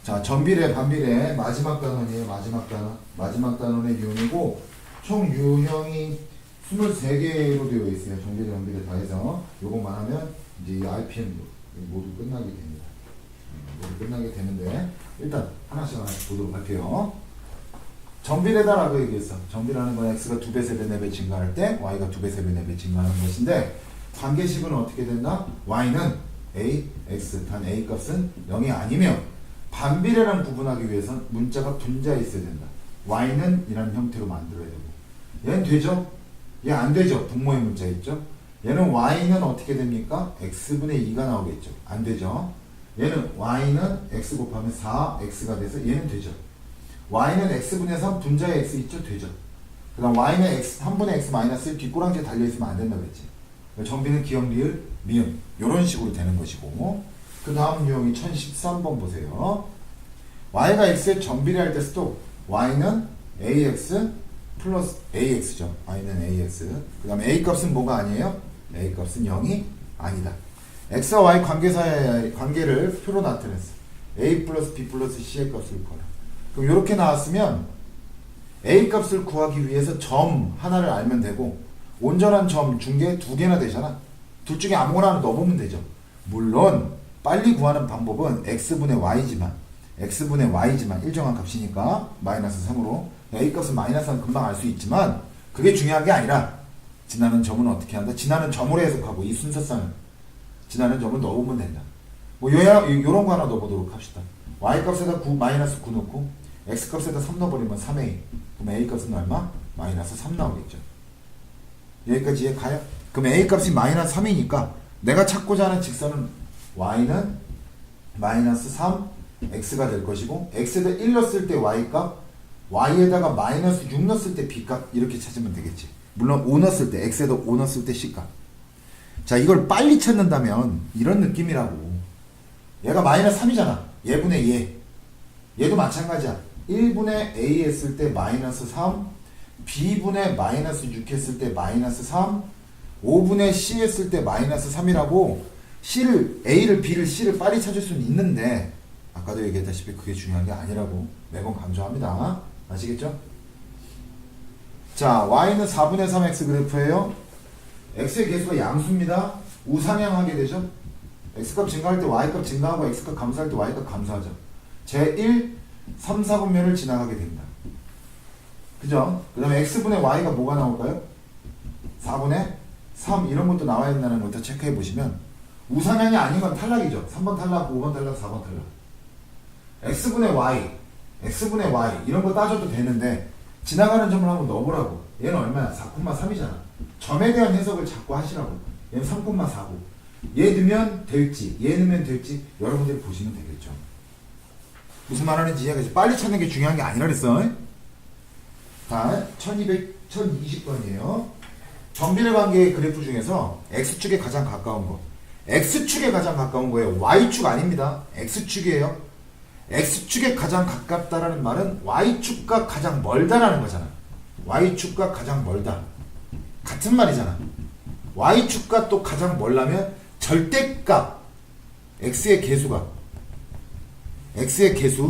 자, 전비례, 반비례, 마지막 단원이에요. 마지막 단원. 마지막 단원의 유형이고, 총 유형이 23개로 되어 있어요. 전비례, 반비례 다 해서. 요것만 하면 이제 이 RPM도 모두 끝나게 됩니다. 모두 끝나게 되는데, 일단 하나씩 보도록 할게요. 전비례다라고 얘기했어. 전비라는 건 x가 2배, 3배, 4배 증가할 때 y가 2배, 3배, 4배 증가하는 것인데, 관계식은 어떻게 된다? y는 a, x, 단 a 값은 0이 아니면 반비례랑 구분하기 위해선 문자가 분자에 있어야 된다. y는 이런 형태로 만들어야 되고, 얘는 되죠? 얘 안 되죠? 분모의 문자 있죠? 얘는 y는 어떻게 됩니까? x분의 2가 나오겠죠? 안 되죠? 얘는 y는 x 곱하면 4x가 돼서 얘는 되죠? y는 x분의 3 분자의 x 있죠? 되죠? 그 다음 y는 x 3분의 x 마이너스 1 뒷꼬랑지에 달려있으면 안 된다고 했지. 정비는 기억, 리을, 미음 이런 식으로 되는 것이고, 그 다음 유형이 1013번 보세요. y가 x에 전비례할 때 스톱. y는 ax 플러스 ax죠. y는 ax. 그 다음에 a 값은 뭐가 아니에요? a 값은 0이 아니다. x와 y 관계사의 관계를 표로 나타냈어. a 플러스 b 플러스 c의 값을 구하라. 그럼 이렇게 나왔으면 a 값을 구하기 위해서 점 하나를 알면 되고, 온전한 점 중계 2개나 되잖아. 둘 중에 아무거나 하나 넣어보면 되죠. 물론 빨리 구하는 방법은 x분의 y지만 일정한 값이니까 마이너스 3으로 a 값은 마이너스 3 금방 알 수 있지만, 그게 중요한 게 아니라 지나는 점은 어떻게 한다? 지나는 점으로 해석하고, 이 순서상을 지나는 점을 넣어보면 된다. 뭐 요런 거 하나 넣어보도록 합시다. y 값에다 마이너스 9 넣고 x 값에다 3 넣어버리면 3a. 그럼 a 값은 얼마? 마이너스 3 나오겠죠. 여기까지 이해 가요? 그럼 a 값이 마이너스 3이니까 내가 찾고자 하는 직선은 y는 마이너스 3 x가 될 것이고, x에다 1 넣었을 때 y값, y에다가 마이너스 6 넣었을 때 b값, 이렇게 찾으면 되겠지. 물론 5 넣었을 때, x에다 5 넣었을 때 c값. 자, 이걸 빨리 찾는다면 이런 느낌이라고. 얘가 마이너스 3이잖아. 얘분의 얘. 얘도 마찬가지야. 1분의 a 했을 때 마이너스 3, b분의 마이너스 6 했을 때 마이너스 3, 5분의 c 했을 때 마이너스 3이라고 c를, a를, b를, c를 빨리 찾을 수는 있는데, 아까도 얘기했다시피 그게 중요한 게 아니라고 매번 강조합니다. 아시겠죠? 자, y는 4분의 3x 그래프예요. x의 개수가 양수입니다. 우상향하게 되죠? x값 증가할 때 y값 증가하고, x값 감소할 때 y값 감소하죠. 제1, 3, 4분면을 지나가게 된다. 그죠? 그 다음에 x분의 y가 뭐가 나올까요? 4분의 3 이런 것도 나와야 된다는 것도 체크해 보시면, 우상향이 아닌 건 탈락이죠. 3번 탈락, 5번 탈락, 4번 탈락. x분의 y 이런 거 따져도 되는데, 지나가는 점을 한번 넣어보라고. 얘는 얼마야? 4,3이잖아. 점에 대한 해석을 자꾸 하시라고. 얘는 3,4고, 얘 넣으면 될지 얘 넣으면 될지 여러분들이 보시면 되겠죠. 무슨 말 하는지 이해가지. 빨리 찾는 게 중요한 게 아니라 그랬어. 다 1220번이에요. 정비례 관계의 그래프 중에서 x축에 가장 가까운 거, x축에 가장 가까운 거예요. y축 아닙니다. x축이에요. x축에 가장 가깝다라는 말은 y축과 가장 멀다라는 거잖아. y축과 가장 멀다 같은 말이잖아. y축과 또 가장 멀라면 절대값, x의 개수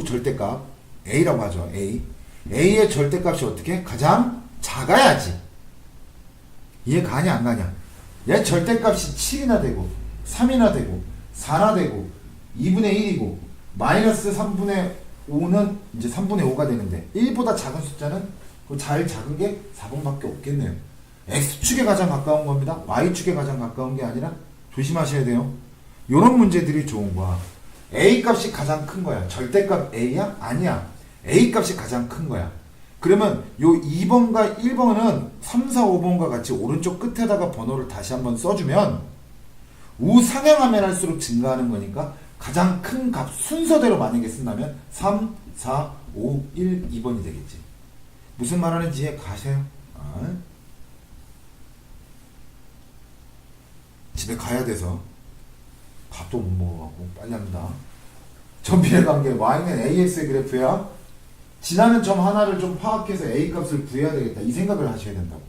절대값 a라고 하죠. a의 절대값이 어떻게? 가장 작아야지. 이해 가냐 안 가냐? 얘 절대값이 7이나 되고 3이나 되고 4나 되고 2분의 1이고 마이너스 3분의 5는 이제 3분의 5가 되는데, 1보다 작은 숫자는 그 제일 작은 게 4번밖에 없겠네요. x축에 가장 가까운 겁니다. y축에 가장 가까운 게 아니라 조심하셔야 돼요. 요런 문제들이 좋은 거야. a 값이 가장 큰 거야. 절대값 a야? 아니야. a 값이 가장 큰 거야. 그러면 요 2번과 1번은 3, 4, 5번과 같이 오른쪽 끝에다가 번호를 다시 한번 써주면, 우상향하면 할수록 증가하는 거니까 가장 큰 값 순서대로 만약에 쓴다면 3, 4, 5, 1, 2번이 되겠지. 무슨 말 하는지 이해 가세요? 집에 가야 돼서 밥도 못 먹어가고 빨리 합니다. 전비례 관계 y는 ax의 그래프야. 지나는 점 하나를 좀 파악해서 a 값을 구해야 되겠다, 이 생각을 하셔야 된다고.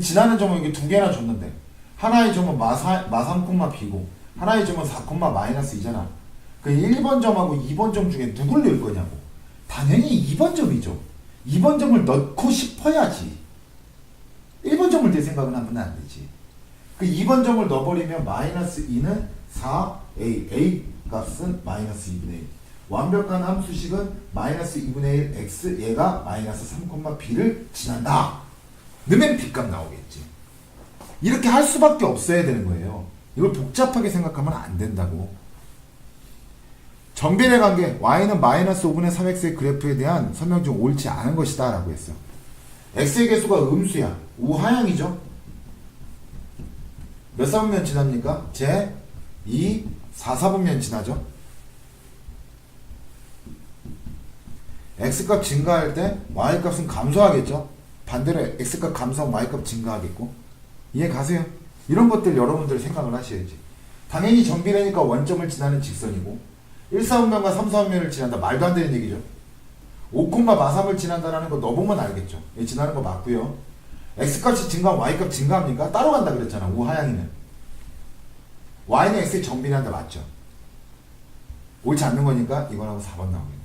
지나는 점은 이게 2개나 줬는데, 하나의 점은 마3, b고 하나의 점은 4, 마이너스 2잖아. 그 1번 점하고 2번 점 중에 누굴 넣을 거냐고. 당연히 2번 점이죠. 2번 점을 넣고 싶어야지. 1번 점을 낼 생각은 하면 안 되지. 그 2번 점을 넣어버리면 마이너스 2는 4a, a 값은 마이너스 2분의 1. 완벽한 함수식은 마이너스 2분의 1 x, 얘가 마이너스 3, b를 지난다. 넣으면 b값 나오겠지. 이렇게 할 수밖에 없어야 되는 거예요. 이걸 복잡하게 생각하면 안 된다고. 정비례 관계 y는 마이너스 5분의 3x의 그래프에 대한 설명 중 옳지 않은 것이다 라고 했어. x의 개수가 음수야. 우하향이죠. 몇 사분면 지납니까? 제 2, 4, 4분면 지나죠. x값 증가할 때 y값은 감소하겠죠. 반대로 x값 감소하면 y값 증가하겠고. 이해 가세요? 이런 것들 여러분들 생각을 하셔야지. 당연히 정비례니까 원점을 지나는 직선이고 1, 4분면과 3, 4분면을 지난다. 말도 안 되는 얘기죠. 5,43을 지난다라는 거 넣어보면 알겠죠. 얘 지나는 거 맞고요. x값이 증가하면 y값 증가합니까? 따로 간다 그랬잖아. 우하향이는. y는 x에 정비례한다. 맞죠? 옳지 않는 거니까 이거하고 4번 나오겠네요.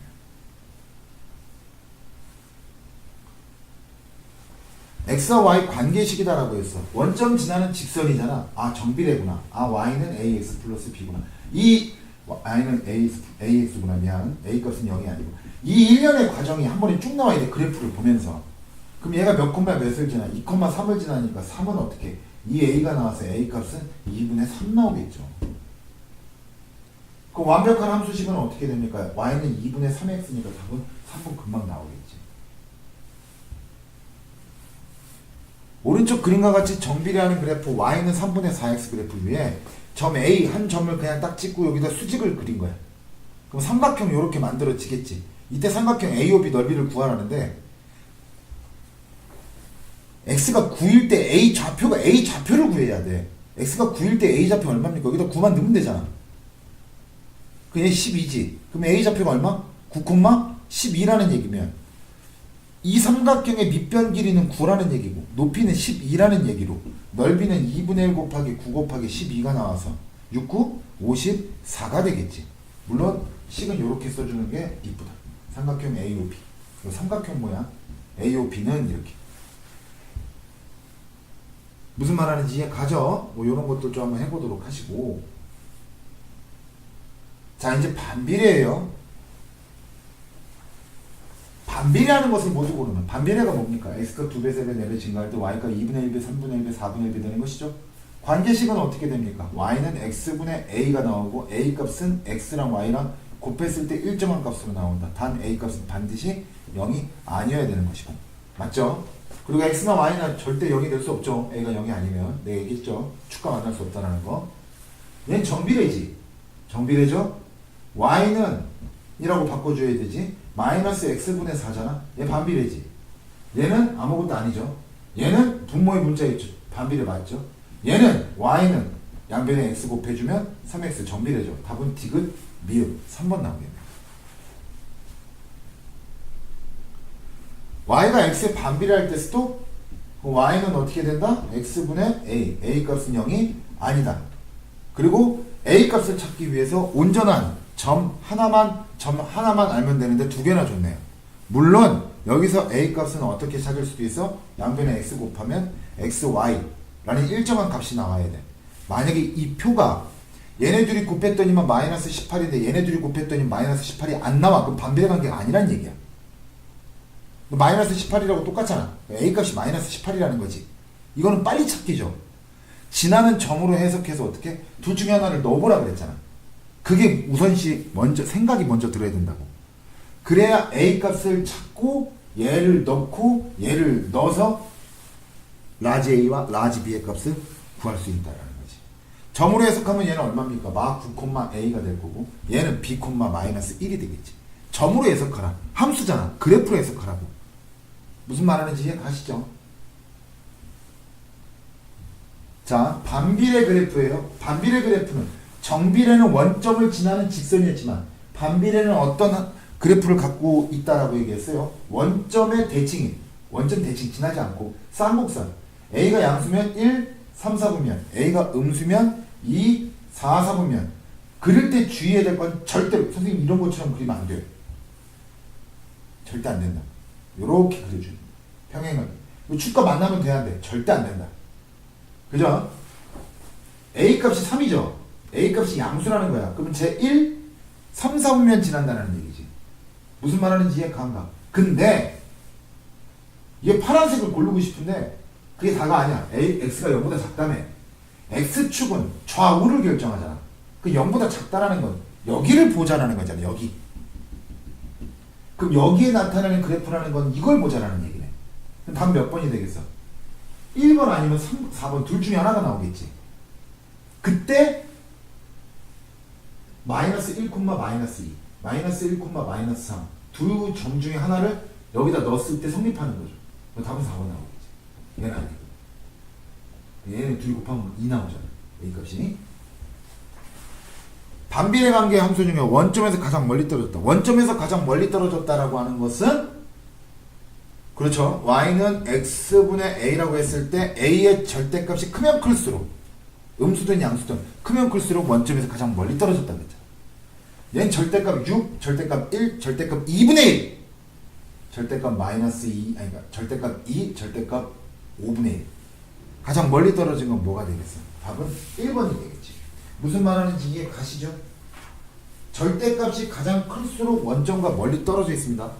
x와 y 관계식이다라고 했어. 원점 지나는 직선이잖아. 아, 정비례구나. 아, y는 ax 플러스 b구나. 이 y는 ax구나. 미안. a 값은 0이 아니고. 이 일련의 과정이 한 번에 쭉 나와야 돼. 그래프를 보면서. 그럼 얘가 몇 콤마 몇을 지나? 2,3을 지나니까 3은 어떻게? 이 a가 나와서 a 값은 2분의 3 나오겠죠. 그 완벽한 함수식은 어떻게 됩니까? y는 2분의 3x니까 답은 3분 금방 나오겠지. 오른쪽 그림과 같이 정비례하는 그래프 y는 3분의 4x 그래프 위에 점 A 한 점을 그냥 딱 찍고 여기다 수직을 그린 거야. 그럼 삼각형 이렇게 만들어지겠지. 이때 삼각형 AOB 넓이를 구하라는데 x가 9일 때 A 좌표를 구해야 돼. x가 9일 때 A 좌표 얼마입니까? 여기다 9만 넣으면 되잖아. 그게 12지. 그럼 A 좌표가 얼마? 9,12라는 얘기면 이 삼각형의 밑변 길이는 9라는 얘기고 높이는 12라는 얘기로 넓이는 2분의 1 곱하기 9 곱하기 12가 나와서 6, 9, 54가 되겠지. 물론 식은 이렇게 써주는 게 이쁘다. 삼각형 AOB. 삼각형 모양 AOB는 이렇게. 무슨 말하는지 이해 가죠? 뭐 이런 것도 좀 한번 해보도록 하시고. 자, 이제 반비례예요. 반비례하는 것을 모두 고르면 반비례가 뭡니까? x가 2배, 3배, 4배 증가할 때 y가 2분의 1배, 3분의 1배, 4분의 1배 되는 것이죠. 관계식은 어떻게 됩니까? y는 x분의 a가 나오고 a 값은 x랑 y랑 곱했을 때 일정한 값으로 나온다. 단 a 값은 반드시 0이 아니어야 되는 것이고. 맞죠? 그리고 x나 y는 절대 0이 될 수 없죠. a가 0이 아니면. 내가 얘기했죠. 축과 만날 수 없다는 거. 얘는 정비례지. 정비례죠? y는 이라고 바꿔줘야 되지. 마이너스 x분의 4잖아. 얘 반비례지. 얘는 아무것도 아니죠. 얘는 분모의 문자있죠. 반비례 맞죠. 얘는 y는 양변에 x 곱해주면 3x 정비례죠. 답은 디귿 미음 3번 나오겠네요. y가 x에 반비례할 때 스톱. y는 어떻게 된다? x분의 a 값은 0이 아니다. 그리고 a 값을 찾기 위해서 온전한 점 하나만 알면 되는데 두 개나 줬네요. 물론 여기서 a 값은 어떻게 찾을 수도 있어? 양변에 x 곱하면 xy라는 일정한 값이 나와야 돼. 만약에 이 표가 얘네 둘이 곱했더니만 마이너스 18인데 얘네 둘이 곱했더니 마이너스 18이 안 나와. 그럼 반비례 관계가 아니란 얘기야. 마이너스 18이라고 똑같잖아. a 값이 마이너스 18이라는 거지. 이거는 빨리 찾기죠. 지나는 점으로 해석해서 어떻게? 둘 중에 하나를 넣어보라 그랬잖아. 그게 우선시 생각이 먼저 들어야 된다고. 그래야 a 값을 찾고 얘를 넣고 얘를 넣어서 라지 a와 라지 b의 값을 구할 수 있다라는 거지. 점으로 해석하면 얘는 얼마입니까? 마 9, a가 될 거고 얘는 b, 마이너스 1이 되겠지. 점으로 해석하라. 함수잖아. 그래프로 해석하라고. 무슨 말하는지 이해 가시죠? 자, 반비례 그래프예요. 반비례 그래프는 정비례는 원점을 지나는 직선이었지만 반비례는 어떤 그래프를 갖고 있다라고 얘기했어요. 원점의 대칭인, 원점 대칭 지나지 않고 쌍곡선. A가 양수면 1, 3, 4분면, A가 음수면 2, 4, 4분면. 그릴 때 주의해야 될 건 절대로 선생님 이런 것처럼 그리면 안 돼요. 절대 안 된다. 요렇게 그려줘요. 평행을. 축과 만나면 돼야 돼. 절대 안 된다. 그죠? A 값이 3이죠. A 값이 양수라는 거야. 그러면 제 1, 3, 4분면 지난다는 얘기지. 무슨 말하는지 이해 가는가? 근데 이게 파란색을 고르고 싶은데 그게 다가 아니야. x가 0보다 작다며. x축은 좌우를 결정하잖아. 그 0보다 작다라는 건 여기를 보자라는 거잖아. 여기. 그럼 여기에 나타나는 그래프라는 건 이걸 보자라는 얘기네. 그럼 답 몇 번이 되겠어? 1번 아니면 3, 4번 둘 중에 하나가 나오겠지. 그때 마이너스 1, 마이너스 2, 마이너스 1, 마이너스 3 두 점 중에 하나를 여기다 넣었을 때 성립하는 거죠. 답은 4번 나오겠지. 얘는 아니고. 얘는 둘이 곱하면 2 나오잖아. A 값이. 반비례 관계 함수 중에 원점에서 가장 멀리 떨어졌다. 원점에서 가장 멀리 떨어졌다라고 하는 것은 그렇죠. y는 x분의 a라고 했을 때 a의 절대값이 크면 클수록 음수든 양수든 크면 클수록 원점에서 가장 멀리 떨어졌다고 했잖아. 얘는 절대값 6, 절대값 1, 절대값 2분의 1 절대값 마이너스 2, 아니 그러니까 절대값 2, 절대값 5분의 1 가장 멀리 떨어진 건 뭐가 되겠어? 답은 1번이 되겠지. 무슨 말하는지 이해 가시죠? 절대값이 가장 클수록 원점과 멀리 떨어져 있습니다.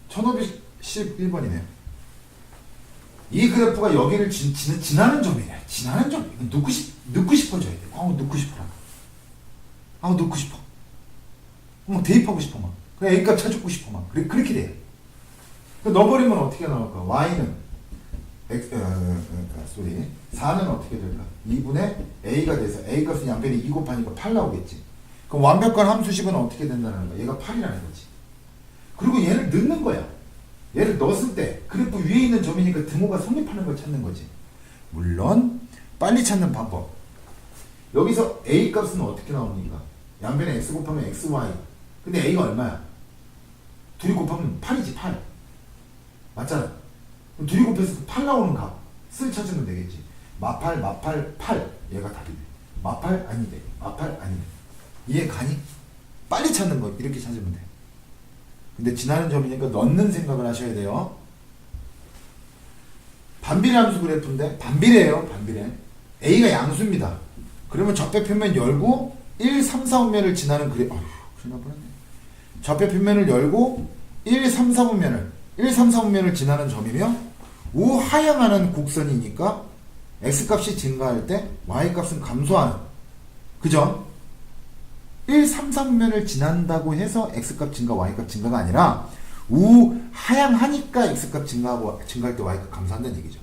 1511번이네요. 이 그래프가 여기를 지나는 점이래. 지나는 점. 넣고 싶어져야 돼. 넣고 싶어라. 넣고 싶어. 막 대입하고 싶어 막. 그냥 A값 찾고 싶어 막. 그렇게 돼. 넣어버리면 어떻게 나올까? Y는 4는 어떻게 될까? 2분의 A가 돼서 A 값은 양변에 2 곱하니까 8 나오겠지. 그럼 완벽한 함수식은 어떻게 된다는 거야? 얘가 8이라는 거지. 그리고 얘를 넣는 거야. 얘를 넣었을 때 그래프 위에 있는 점이니까 등호가 성립하는 걸 찾는 거지. 물론 빨리 찾는 방법. 여기서 A 값은 어떻게 나옵니까? 양변에 x 곱하면 xy. 근데 A가 얼마야? 둘이 곱하면 8이지 8. 맞잖아. 그럼 둘이 곱해서 8 나오는 값을 찾으면 되겠지. 마팔 8. 얘가 답이 돼. 마팔 아니 돼. 마팔 아니 돼. 이해 가니? 빨리 찾는 거 이렇게 찾으면 돼. 근데 지나는 점이니까 넣는 생각을 하셔야 돼요. 반비례 함수 그래프인데 반비례예요. 반비례. A가 양수입니다. 그러면 좌표 표면 열고 1, 3, 4분면을 지나는 그래프. 어휴, 큰일 날 뻔했네. 좌표 표면을 열고 1, 3, 4분면을 지나는 점이며 우하향하는 곡선이니까 x값이 증가할 때 y값은 감소하는. 그죠? 1, 3, 4분면을 지난다고 해서 x값 증가, y값 증가가 아니라 우하향하니까 x값 증가할 때 y값 감소한다는 얘기죠.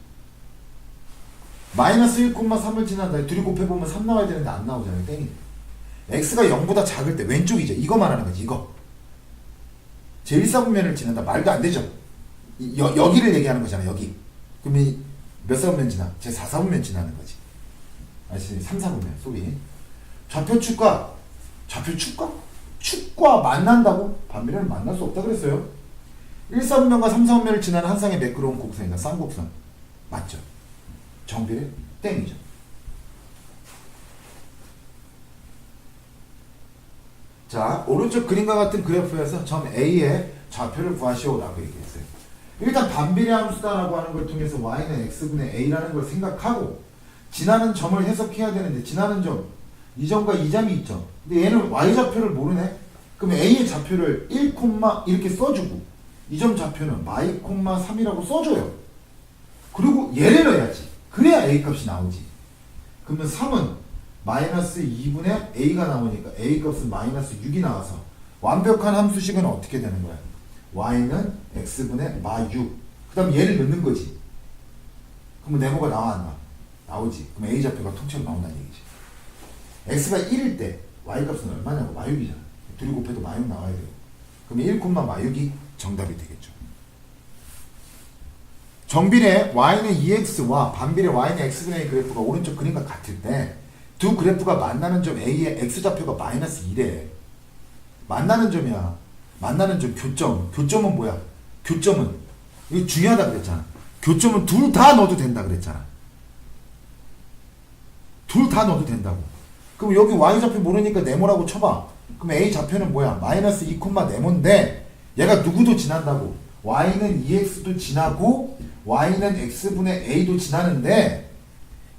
마이너스 1,3을 지난다. 둘이 곱해보면 3 나와야 되는데 안 나오잖아요. 땡이. x가 0보다 작을 때 왼쪽이죠. 이거 말하는 거지. 이거. 제 1, 4분면을 지난다. 말도 안 되죠. 여기를 얘기하는 거잖아. 여기. 그럼 몇 4분면 지나? 제 4, 4분면 지나는 거지. 아시죠? 3, 4분면. 소비. 축과 만난다고? 반비례는 만날 수 없다 그랬어요. 1, 4분면과 3, 4분면을 지나는 한 쌍의 매끄러운 곡선이다. 쌍곡선. 맞죠? 정비례? 땡이죠. 자, 오른쪽 그림과 같은 그래프에서 점 A의 좌표를 구하시오라고 얘기했어요. 일단 반비례 함수다라고 하는 걸 통해서 y는 x분의 a라는 걸 생각하고 지나는 점을 해석해야 되는데 지나는 점, 이 점과 이 점이 있죠. 근데 얘는 y좌표를 모르네? 그럼 a의 좌표를 1, 이렇게 써주고 이 점 좌표는 y, 3이라고 써줘요. 그리고 얘를 넣어야지. 그래야 a 값이 나오지. 그러면 3은 마이너스 2분의 a가 나오니까 a 값은 마이너스 6이 나와서 완벽한 함수식은 어떻게 되는 거야? y는 x분의 마6. 그 다음 얘를 넣는 거지. 그러면 네모가 나와 안 나와? 나오지. 그럼 a 좌표가 통째로 나온다는 얘기지. x가 1일 때 y값은 얼마냐고? 마6이잖아. 둘이 곱해도 마6 나와야 돼요. 그럼 1, 마6이 정답이 되겠죠. 정비례 y는 2x와 반비례 y는 x분의 a 그래프가 오른쪽 그림과 같을 때 두 그래프가 만나는 점 a의 x좌표가 마이너스 1에 만나는 점이야. 만나는 점 교점. 교점은 뭐야? 교점은 이거 중요하다 그랬잖아. 교점은 둘 다 넣어도 된다 그랬잖아. 둘 다 넣어도 된다고. 그럼 여기 y좌표 모르니까 네모라고 쳐봐. 그럼 a좌표는 뭐야? 마이너스 2, 네모인데 얘가 누구도 지난다고. y는 2x도 지나고 y는 x분의 a도 지나는데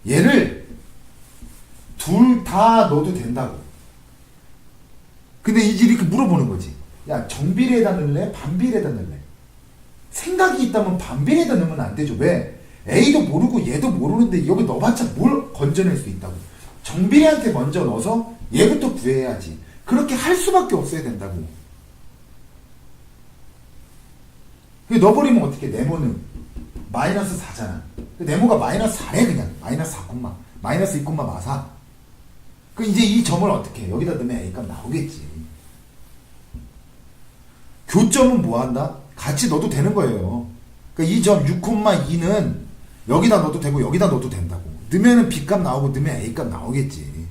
얘를 둘 다 넣어도 된다고. 근데 이렇게 물어보는 거지. 야, 정비례에다 넣을래? 반비례에다 넣을래? 생각이 있다면 반비례에다 넣으면 안 되죠. 왜? A도 모르고 얘도 모르는데 여기 넣어봤자 뭘 건져낼 수 있다고. 정비례한테 먼저 넣어서 얘부터 구해야지. 그렇게 할 수밖에 없어야 된다고. 넣어버리면 어떻게? 네모는 마이너스 4잖아. 네모가 마이너스 4래 그냥. 마이너스 4, 마이너스 2, 마사. 그 이제 이 점을 어떻게 해? 여기다 넣으면 A값 나오겠지. 교점은 뭐 한다? 같이 넣어도 되는 거예요. 그러니까 이 점 6,2는 여기다 넣어도 되고 여기다 넣어도 된다고. 넣으면 B값 나오고 넣으면 A값 나오겠지.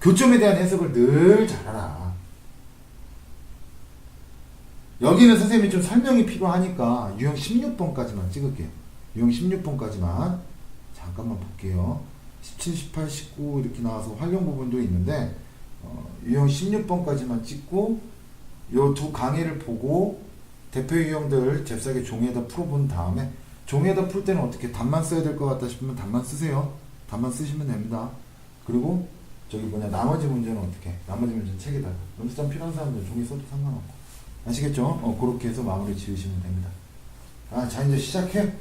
교점에 대한 해석을 늘 잘하라. 여기는 선생님이 좀 설명이 필요하니까 유형 16번까지만 찍을게요. 유형 16번까지만 잠깐만 볼게요. 17, 18, 19 이렇게 나와서 활용 부분도 있는데 유형 16번까지만 찍고 요 두 강의를 보고 대표 유형들 잽싸게 종이에다 풀어본 다음에 종이에다 풀 때는 어떻게 답만 써야 될 것 같다 싶으면 답만 쓰세요. 답만 쓰시면 됩니다. 그리고 저기 뭐냐 나머지 문제는 어떻게 나머지 문제는 책에다가 연습장 필요한 사람들 종이 써도 상관없고 아시겠죠? 그렇게 해서 마무리 지으시면 됩니다. 자 이제 시작해.